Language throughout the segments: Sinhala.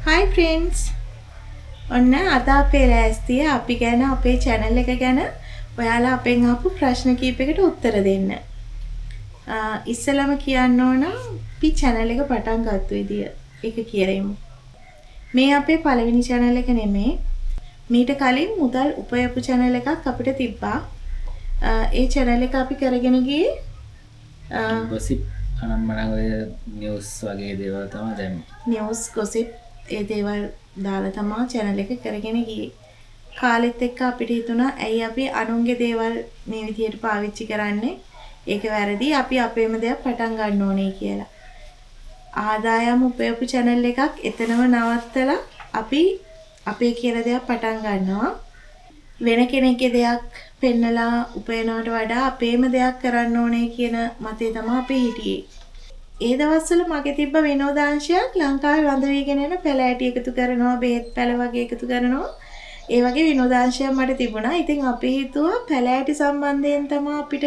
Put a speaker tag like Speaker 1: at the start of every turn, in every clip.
Speaker 1: Hi friends. ඔන්න අද අපේ ලෑස්තිය අපි ගැන අපේ channel එක ගැන ඔයාලා අපෙන් අහපු ප්‍රශ්න කීපයකට උත්තර දෙන්න. ඉස්සෙල්ලාම කියන්න ඕන අපි channel එක පටන් ගත්ත විදිය. ඒක කියරෙමු. මේ අපේ පළවෙනි channel එක නෙමෙයි. මීට කලින් මුදල් උපයපු channel එකක් අපිට තිබ්බා. ඒ channel එක අපි කරගෙන ගියේ
Speaker 2: gossip අනම්මන ඔය නිවුස් වගේ දේවල් තමයි දැම්මේ.
Speaker 1: නිවුස් gossip ඒ දේවල් දාලා තමයි channel එක කරගෙන ගියේ. කාලෙත් එක්ක අපිට හිතුණා ඇයි අපි අනුන්ගේ දේවල් මේ විදිහට පාවිච්චි කරන්නේ? ඒක වැරදි. අපි අපේම දේවල් පටන් ගන්න ඕනේ කියලා. ආදායම උපයපු channel එකක් එතනම නවත්තලා අපි අපේ කියන දේවල් පටන් ගන්නවා. වෙන කෙනෙක්ගේ දෙයක් පෙන්නලා උපයනවට වඩා අපේම දෙයක් කරන්න ඕනේ කියන මතේ තමයි අපි හිටියේ. ඒ දවස්වල මගේ තිබ්බ විනෝදාංශයක් ලංකාවේ වඳ වීගෙන යන පැලෑටි එකතු කරනවා, බෙහෙත් පැල වගේ එකතු කරනවා. ඒ වගේ විනෝදාංශයක් මට තිබුණා. ඉතින් අපි හිතුවා පැලෑටි සම්බන්ධයෙන් තමයි අපිට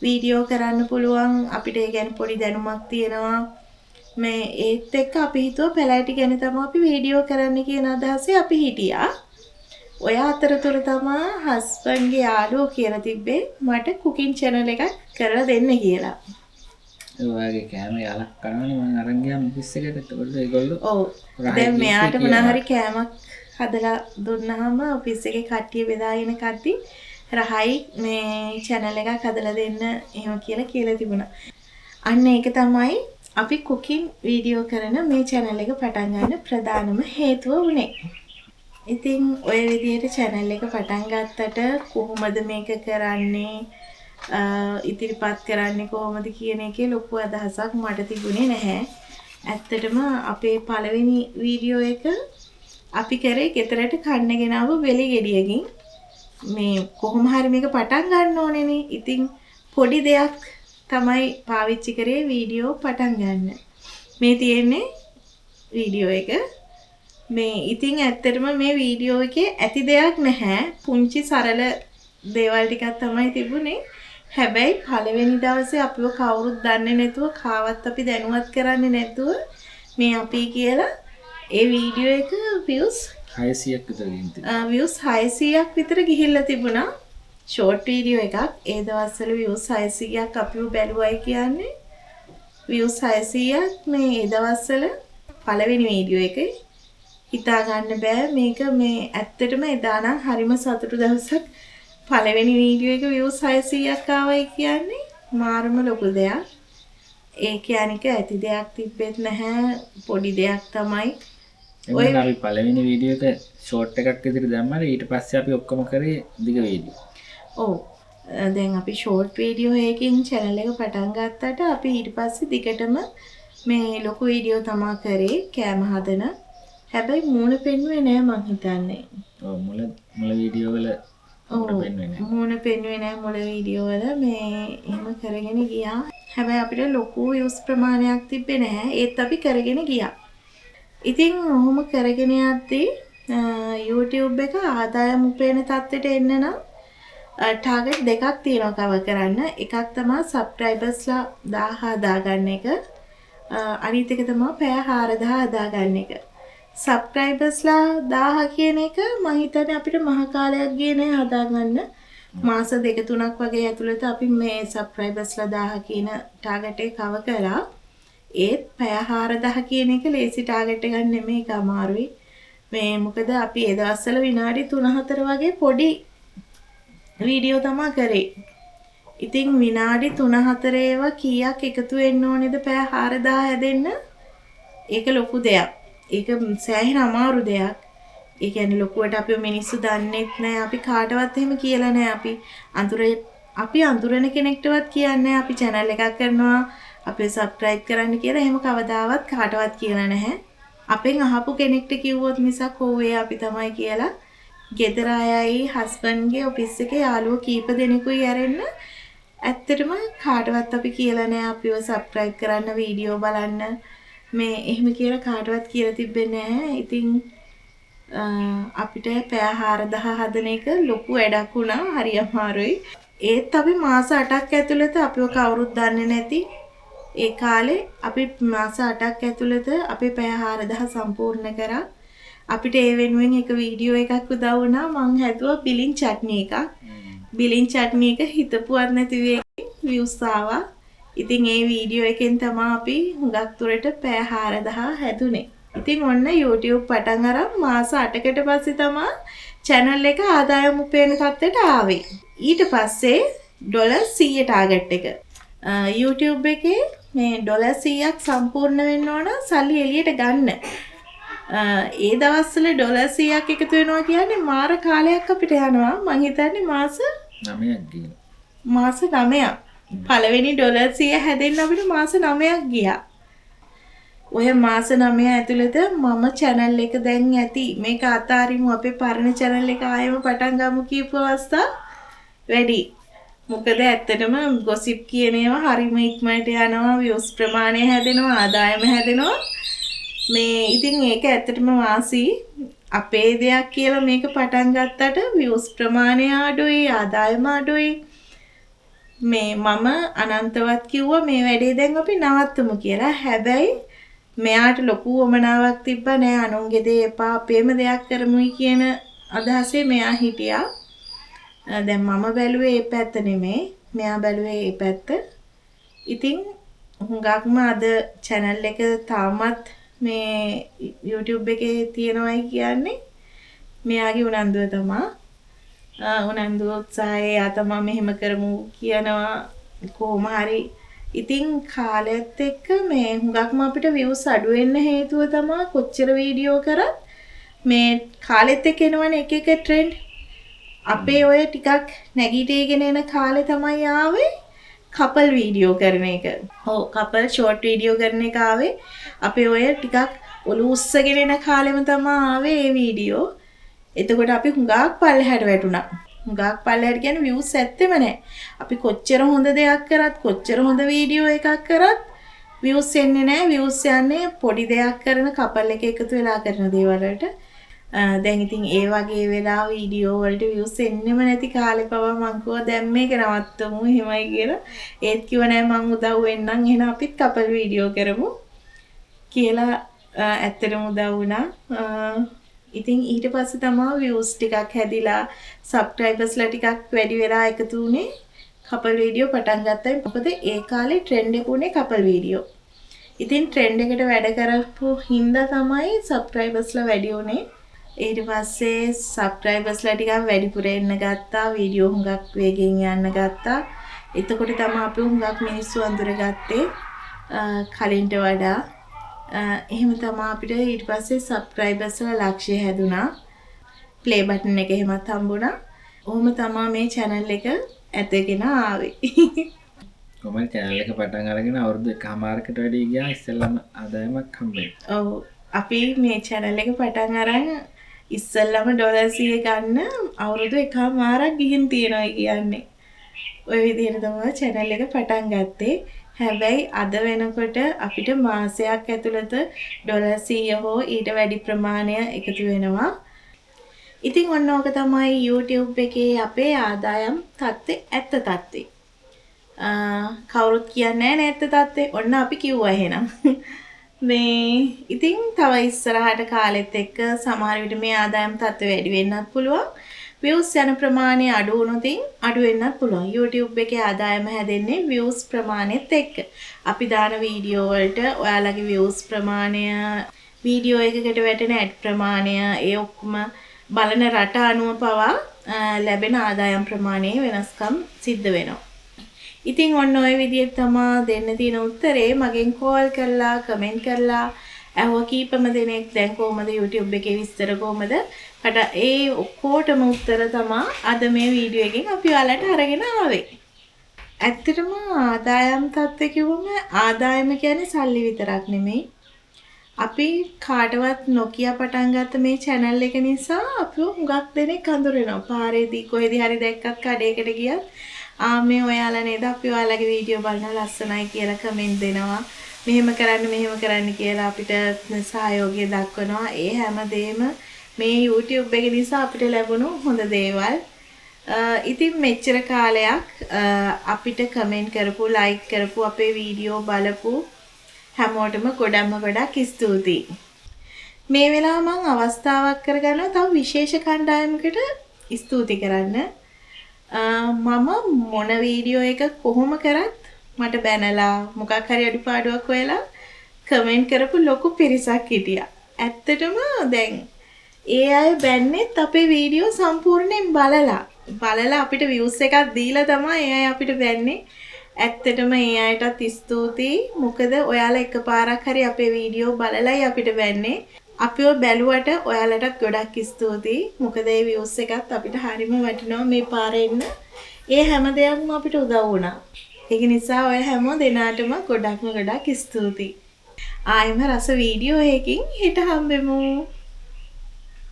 Speaker 1: වීඩියෝ කරන්න පුළුවන්. අපිට ඒ ගැන පොඩි දැනුමක් තියෙනවා. මේ ඒත් එක්ක අපි හිතුවා පැලෑටි ගැන තමයි අපි වීඩියෝ කරන්න කියන අදහසේ අපි හිටියා. ඔය අතරතුර තමයි හස්බන්ඩ්ගේ යාළුවෝ කියලා තිබ්බේ මට කුකින් channel එකක් කරලා දෙන්න කියලා.
Speaker 2: ඔයාගේ කෑම යාලක් කරනවනේ මම අරන් ගියා ඔෆිස් එකට. ඒකට ඒගොල්ලෝ
Speaker 1: ඔව්. දැන් මෙයාට මොනවා හරි කෑමක් හදලා දුන්නාම ඔෆිස් එකේ කට්ටිය බෙදාගෙන කද්දි රහයි මේ channel එකක් හදලා දෙන්න එහෙම කියලා තිබුණා. අන්න ඒක තමයි අපි කුකින් වීඩියෝ කරන මේ channel එක පටන් ගන්න ප්‍රධානම හේතුව වුණේ. ඉතින් ඔය විදිහට channel එක පටන් ගත්තට කොහොමද මේක කරන්නේ ඉදිරිපත් කරන්නේ කොහොමද කියන එකේ ලොකු අදහසක් මට තිබුණේ නැහැ. ඇත්තටම අපේ පළවෙනි වීඩියෝ එක අපි කරේ ගෙදරට කන්න ගෙනාව වෙලි ගෙඩියකින්. මේ කොහොම හරි මේක පටන් ගන්න ඕනේනේ. ඉතින් පොඩි දෙයක් තමයි පාවිච්චි කරේ වීඩියෝ පටන් ගන්න. මේ තියෙන්නේ වීඩියෝ එක. මේ ඉතින් ඇත්තටම මේ වීඩියෝ එකේ ඇති දෙයක් නැහැ. පුංචි සරල දේවල් ටිකක් තමයි තිබුණේ. හැබැයි පළවෙනි දවසේ අපිව කවුරුත් දන්නේ නැතුව කාවත් අපි දැනුවත් කරන්නේ නැතුව මේ අපි කියලා ඒ වීඩියෝ එක views
Speaker 2: 600ක් විතර ගිහින් තිබුණා.
Speaker 1: views 600ක් විතර ගිහිල්ලා තිබුණා. short වීඩියෝ එකක්. ඒ දවස්වල views 600ක් අපිව බැලුවයි කියන්නේ views 600ක් මේ ඒ දවස්වල පළවෙනි වීඩියෝ එකේ හිතා ගන්න බෑ මේක මේ ඇත්තටම එදා නම් හරිම සතුටු දවසක්. පළවෙනි වීඩියෝ එක views 600ක් ආවයි කියන්නේ මාරම ලොකු දෙයක්. ඒ කියන්නේ ඇති දෙයක් තිබෙත් නැහැ පොඩි දෙයක් තමයි.
Speaker 2: ඔය අපි පළවෙනි වීඩියෝ එක ෂෝට් එකක් විදිහට දැම්මම ඊට පස්සේ අපි ඔක්කොම කරේ දිග වීඩියෝ.
Speaker 1: ඔව්. දැන් අපි ෂෝට් වීඩියෝ එකකින් channel එක පටන් ගත්තට අපි ඊට පස්සේ දිගටම මේ ලොකු වීඩියෝ තමයි කරේ කෑම හදන. හැබැයි මූණ පෙන්නුවේ නෑ මං හිතන්නේ.
Speaker 2: ඔව් මුල වීඩියෝ වල
Speaker 1: මූණ පෙන්නුවේ නෑ මුල වීඩියෝ වල මේ එහෙම කරගෙන ගියා. හැබැයි අපිට ලොකු views ප්‍රමාණයක් තිබ්බේ නැහැ. ඒත් අපි කරගෙන ගියා. ඉතින් ඔහොම කරගෙන යද්දී YouTube එක ආදායම් උපයන තත්ත්වයට එන්න නම් ටාගට් දෙකක් තියෙනවා කවර් කරන්න. එකක් තමයි subscribersලා 1000 හදාගන්න එක. අනිත් එක තමයි පැය 4000 හදාගන්න එක. subscribersලා 1000 කියන එක මම හිතන්නේ අපිට මහ කාලයක් ගියේ නෑ හදාගන්න. මාස 2-3ක් වගේ ඇතුළත අපි මේ subscribersලා 1000 කියන ටාගට් එක කවර් කළා. ඒත් පැය 4000 කියන එක ලේසි ටාගට් එකක් නෙමෙයි. ඒක අමාරුයි. මේ මොකද අපි ඒ දවස්වල විනාඩි 3-4 වගේ පොඩි වීඩියෝ තමයි කරේ. ඉතින් විනාඩි 3-4 ඒවා කීයක් එකතු වෙන්න ඕනේද පැය 4000 හැදෙන්න? ඒක ලොකු දෙයක්. ඒක සෑහෙන අමාරු දෙයක්. ඒ කියන්නේ ලොකුවට අපි මිනිස්සු දන්නෙත් නෑ. අපි කාටවත් එහෙම කියලා නෑ. අපි අඳුරන කෙනෙක්ටවත් කියන්නේ අපි channel එකක් කරනවා, අපිව subscribe කරන්න කියලා එහෙම කවදාවත් කාටවත් කියලා නැහැ. අපෙන් අහපු කෙනෙක්ට කිව්වොත් මිසක් ඕවේ අපි තමයි කියලා. ගෙදර අයයි හස්බන්ඩ්ගේ ඔෆිස් එකේ යාළුවෝ කීප දෙනෙකුයි ඇරෙන්න ඇත්තටම කාටවත් අපි කියලා නෑ අපිව subscribe කරන්න, වීඩියෝ බලන්න. මේ එහෙම කියලා කාටවත් කියලා තිබෙන්නේ නැහැ. ඉතින් අපිට පැය 4000 හදන එක ලොකු වැඩක් වුණා. හරි අමාරුයි. ඒත් අපි මාස 8ක් ඇතුළත අපිව කවුරුත් දන්නේ නැති ඒ කාලේ අපි මාස 8ක් ඇතුළත අපේ පැය 4000 සම්පූර්ණ කරා. අපිට ඒ වෙනුවෙන් එක වීඩියෝ එකක් උදව් වුණා. මං හැදුවා බිලින් චට්නි එකක්. බිලින් චට්නි එක හිතපුවත් නැති views ආවා. ඉතින් ඒ වීඩියෝ එකෙන් තමයි අපි හුඟක් දුරට පැය 4000 හැදුනේ. ඉතින් ඔන්න YouTube පටන් අරන් මාස 8කට පස්සේ තමයි channel එක ආදායම උපයන තත්ත්වයට ආවේ. ඊට පස්සේ $100 ටාගට් එක. YouTube එකේ මේ $100ක් සම්පූර්ණ වෙන්න ඕන සල්ලි එළියට ගන්න. ඒ දවස්වල $100ක් එකතු වෙනවා කියන්නේ මාර කාලයක් අපිට යනවා. මං හිතන්නේ මාස
Speaker 2: 9ක් ගියා.
Speaker 1: මාස 9ක්. පළවෙනි $100 හැදෙන්න අපිට මාස 9ක් ගියා. ඔය මාස 9 ඇතුළත මම channel එක දැන් ඇති. මේක අතාරිමු අපේ පරණ channel එක ආයෙම පටන් ගමු කියපු අවස්ථා වැඩි. මොකද ඇත්තටම gossip කියන ඒවා හරිම ඉක්මනට යනවා. views ප්‍රමාණය හැදෙනවා, ආදායම හැදෙනවා. මේ ඉතින් ඒක ඇත්තටම වාසි. අපේ දෙයක් කියලා මේක පටන් ගත්තට views ප්‍රමාණය අඩුයි, ආදායම අඩුයි. මේ මම අනන්තවත් කිව්වා මේ වැඩේ දැන් අපි නවත්තමු කියලා. හැබැයි මෙයාට ලොකු වමනාවක් තිබ්බා නෑ අනුන්ගේ දේ එපා අපේම දෙයක් කරමුයි කියන අදහසේ මෙයා හිටියා. දැන් මම බැලුවේ ඒ පැත්ත නෙමෙයි. මෙයා බැලුවේ ඒ පැත්ත. ඉතින් හුඟක්ම අද channel එක තාමත් මේ YouTube එකේ තියෙනවයි කියන්නේ මෙයාගේ උනන්දුව තමයි. උනන්දුව උත්සාහය යා තමයි මෙහෙම කරමු කියනවා කොහොම හරි. ඉතින් කාලෙත් එක්ක මේ හුඟක්ම අපිට views අඩු වෙන්න හේතුව තමයි කොච්චර වීඩියෝ කරත් මේ කාලෙත් එක්ක එනවනේ එක එක trend. අපේ ඔය ටිකක් නැගිටීගෙන එන කාලේ තමයි ආවේ කපල් වීඩියෝ කරන එක. ඔව් කපල් ෂෝට් වීඩියෝ කරන එක ආවේ. අපේ ඔය ටිකක් ඔලු උස්සගෙන එන කාලෙම තමයි ආවේ මේ වීඩියෝ. එතකොට අපි හුඟක් පල්ලෙහාට වැටුණා. හුඟක් පල්ලෙහාට කියන්නේ views ඇත්තෙම නැහැ. අපි කොච්චර හොඳ දෙයක් කරත් කොච්චර හොඳ වීඩියෝ එකක් කරත් views එන්නේ නැහැ. views යන්නේ පොඩි දෙයක් කරන කපල් එක එකතු වෙලා කරන දේවල් වලට. දැන් ඉතින් ඒ වගේ වෙලා වීඩියෝ වලට views එන්නෙම නැති කාලේ පවා මං කිව්වා දැන් මේක නවත්තමු එහෙමයි කියලා. ඒත් කිව්ව නෑ මං උදව් වෙන්නම් එහෙනම් අපිත් කපල් වීඩියෝ කරමු කියලා ඇත්තටම උදව් වුණා. ඉතින් ඊට පස්සේ තමයි views ටිකක් හැදිලා subscribersලා ටිකක් වැඩි වෙලා එකතු වුණේ කපල් වීඩියෝ පටන් ගත්තා. මොකද ඒ කාලේ trend එක උනේ කපල් වීඩියෝ. ඉතින් trend එකට වැඩ කරපු හින්දා තමයි subscribersලා වැඩි උනේ. ඊට පස්සේ subscribersලා ටිකක් වැඩිපුර එන්න ගත්තා. වීඩියෝ හුඟක් වේගෙන් යන්න ගත්තා. එතකොට තමයි අපි හුඟක් මිනිස්සු අඳුරගත්තේ කලින්ට වඩා. එහෙම තමයි අපිට ඊට පස්සේ subscribersලා ලක්ෂය හැදුනා. play button එක එහෙමත් හම්බුණා. ඔහොම තමයි මේ channel එක ඇදගෙන ආවේ.
Speaker 2: කොහොමද channel එක පටන් අරගෙන අවුරුදු 1මාරකට වැඩි ගියා ඉස්සෙල්ලාම ආදායමක් හම්බෙන්නේ.
Speaker 1: ඔව් අපි මේ channel එක පටන් අරන් ඉස්සෙල්ලාම $100 ගන්න අවුරුදු 1මාරක් ගිහින් තියෙනවා කියන්නේ. ওই විදිහට තමයි channel එක පටන් ගත්තේ. හැබැයි අද වෙනකොට අපිට මාසයක් ඇතුළත $100 හෝ ඊට වැඩි ප්‍රමාණය එකතු වෙනවා. ඉතින් ඔන්න ඕක තමයි YouTube එකේ අපේ ආදායම් තත්ත්වය ඇත්ත තත්ත්වය. කවුරුත් කියන්නේ නැහැ ඇත්ත තත්ත්වය. ඔන්න අපි කිව්වා එහෙනම්. මේ ඉතින් තව ඉස්සරහට කාලෙත් එක්ක සමහර විට මේ ආදායම් තත්ත්වය වැඩි වෙන්නත් පුළුවන්. views යන ප්‍රමාණය අඩු වුණොතින් අඩු වෙන්නත් පුළුවන්. YouTube එකේ ආදායම හැදෙන්නේ views ප්‍රමාණයත් එක්ක. අපි දාන වීඩියෝ වලට ඔයාලගේ views ප්‍රමාණය, වීඩියෝ එකකට වැටෙන ad ප්‍රමාණය, ඒ ඔක්කොම බලන රට අනුව පවා ලැබෙන ආදායම් ප්‍රමාණය වෙනස්කම් සිද්ධ වෙනවා. ඉතින් ඔන්න ඔය විදිහට තමයි දෙන්න තියෙන උත්තරේ. මගෙන් කෝල් කරලා කමෙන්ට් කරලා අහුව කීපම දෙනෙක් දැන් කොහමද YouTube එකේ විස්තර කොහමද ඒ ඔක්කොටම උත්තර තමයි අද මේ වීඩියෝ එකෙන් අපි ඔයාලට අරගෙන ආවේ. ඇත්තටම ආදායම් තත්ත්වය කිව්වම ආදායම කියන්නේ සල්ලි විතරක් නෙමෙයි. අපි කාටවත් නොකිය පටන් ගත්ත මේ channel එක නිසා අපිව හුඟක් දෙනෙක් අඳුරනවා. පාරේදී කොහෙදී හරි දැක්කත් කඩේකට ගියත් මේ ඔයාලා නේද අපි ඔයාලගේ වීඩියෝ බලන ලස්සනයි කියලා කමෙන්ට් දෙනවා. මෙහෙම කරන්න කියලා අපිට සහයෝගය දක්වනවා. ඒ හැම දෙෙම මේ YouTube එක නිසා අපිට ලැබුණු හොඳ දේවල්. ඉතින් මෙච්චර කාලයක් අපිට කමෙන්ට් කරපු, ලයික් කරපු, අපේ වීඩියෝ බලපු හැමෝටම ගොඩක් ස්තුතියි. මේ වෙලාව මම අවස්ථාවක් කරගන්නවා තව විශේෂ කණ්ඩායමකට ස්තුති කරන්න. මම මොන වීඩියෝ එක කොහොම කරත් මට බැනලා මොකක් හරි අඩුපාඩුවක් වෙලා කමෙන්ට් කරපු ලොකු පිරිසක් හිටියා. ඇත්තටම දැන් ඒ අය බැන්නේත් අපේ වීඩියෝ සම්පූර්ණයෙන් බලලා අපිට views එකක් දීලා තමයි ඒ අය අපිට බැන්නේ. ඇත්තටම ඒ අයටත් ස්තුතියි. මොකද ඔයාලා එකපාරක් හරි අපේ වීඩියෝ බලලයි අපිට බැන්නේ. අපිව බැලුවට ඔයාලටත් ගොඩක් ස්තුතියි. මොකද ඒ views එකත් අපිට හරිම වටිනවා මේ පාරේ ඉන්න. ඒ හැම දෙයක්ම අපිට උදව් වුණා. ඒක නිසා ඔය හැම දෙනාටම ගොඩක් ස්තුතියි. ආයෙම රස වීඩියෝ එකකින් හෙට හම්බෙමු.